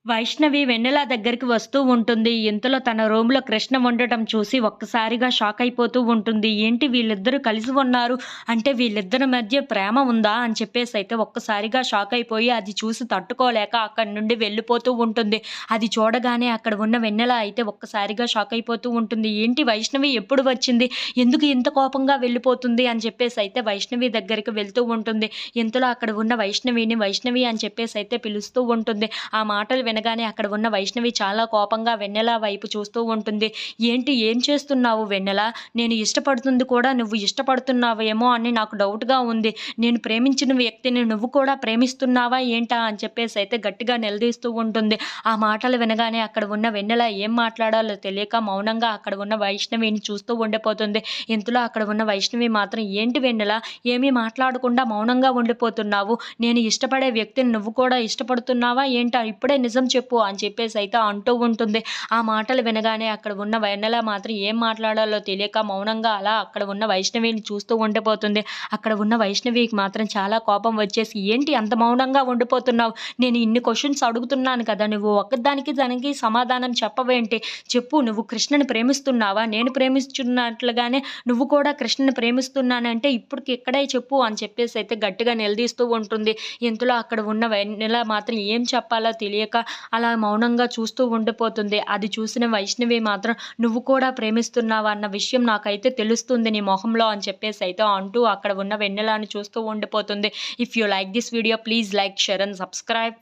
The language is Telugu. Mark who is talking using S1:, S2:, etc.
S1: వైష్ణవి వెన్నెల దగ్గరికి వస్తూ ఉంటుంది. ఇంతలో తన రూమ్‌లో కృష్ణ ఉండటం చూసి ఒక్కసారిగా షాక్ అయిపోతూ ఉంటుంది. ఏంటి వీళ్ళిద్దరూ కలిసి ఉన్నారు. అంటే వీళ్ళిద్దరి మధ్య ప్రేమ ఉందా? అని చెప్పేసైతే ఒక్కసారిగా షాక్ అయిపోయి అది చూసి తట్టుకోలేక అక్కడి నుండి వెళ్ళిపోతూ ఉంటుంది. అది చూడగానే అక్కడ ఉన్న వెన్నెల అయితే ఒక్కసారిగా షాక్ అయిపోతూ ఉంటుంది. ఏంటి వైష్ణవి ఎప్పుడు వచ్చింది? ఎందుకు ఇంత కోపంగా వెళ్ళిపోతుంది? అని చెప్పేసైతే వైష్ణవి దగ్గరికి వెళ్తూ ఉంటుంది. ఇంతలో అక్కడ ఉన్న వైష్ణవిని వైష్ణవి అని చెప్పేసైతే పిలుస్తూ ఉంటుంది. ఆ మాటలు వినగానే అక్కడ ఉన్న వైష్ణవి చాలా కోపంగా వెన్నెల వైపు చూస్తూ ఉంటుంది. ఏంటి ఏం చేస్తున్నావు వెన్నెల? నేను ఇష్టపడుతుంది కూడా నువ్వు ఇష్టపడుతున్నావేమో అని నాకు డౌట్‌గా ఉంది. నేను ప్రేమించిన వ్యక్తిని నువ్వు కూడా ప్రేమిస్తున్నావా ఏంటా? అని చెప్పేసైతే గట్టిగా నిలదీస్తూ ఉంటుంది. ఆ మాటలు వినగానే అక్కడ ఉన్న వెన్నెల ఏం మాట్లాడాలో తెలియక మౌనంగా అక్కడ ఉన్న వైష్ణవిని చూస్తూ ఉండిపోతుంది. ఇంతలో అక్కడ ఉన్న వైష్ణవి మాత్రం ఏంటి వెన్నెల ఏమీ మాట్లాడకుండా మౌనంగా ఉండిపోతున్నావు. నేను ఇష్టపడే వ్యక్తిని నువ్వు కూడా ఇష్టపడుతున్నావా ఏంటా? ఇప్పుడే నిజం చెప్పు అని చెప్పేసైతే అంటూ ఉంటుంది. ఆ మాటలు వినగానే అక్కడ ఉన్న వెన్నెల మాత్రం ఏం మాట్లాడాలో తెలియక మౌనంగా అలా అక్కడ ఉన్న వైష్ణవిని చూస్తూ ఉండిపోతుంది. అక్కడ ఉన్న వైష్ణవికి మాత్రం చాలా కోపం వచ్చేసి ఏంటి అంత మౌనంగా ఉండిపోతున్నావు? నేను ఇన్ని క్వెషన్స్ అడుగుతున్నాను కదా! నువ్వు ఒక్కదానికి దానికి సమాధానం చెప్పవేంటి? చెప్పు నువ్వు కృష్ణని ప్రేమిస్తున్నావా? నేను ప్రేమిస్తున్నట్లుగానే నువ్వు కూడా కృష్ణని ప్రేమిస్తున్నానంటే ఇప్పటికి ఇక్కడే చెప్పు అని చెప్పేసైతే గట్టిగా నిలదీస్తూ ఉంటుంది. ఇంతలో అక్కడ ఉన్న వెన్నెల మాత్రం ఏం చెప్పాలో తెలియక అలా మౌనంగా చూస్తూ ఉండిపోతుంది. అది చూసిన వైష్ణవి మాత్రం నువ్వు కూడా ప్రేమిస్తున్నావా అన్న విషయం నాకైతే తెలుస్తుంది నీ మొహంలో అని చెప్పేసైతే అంటూ అక్కడ ఉన్న వెన్నెలని చూస్తూ ఉండిపోతుంది. If you like this video please like, share and subscribe.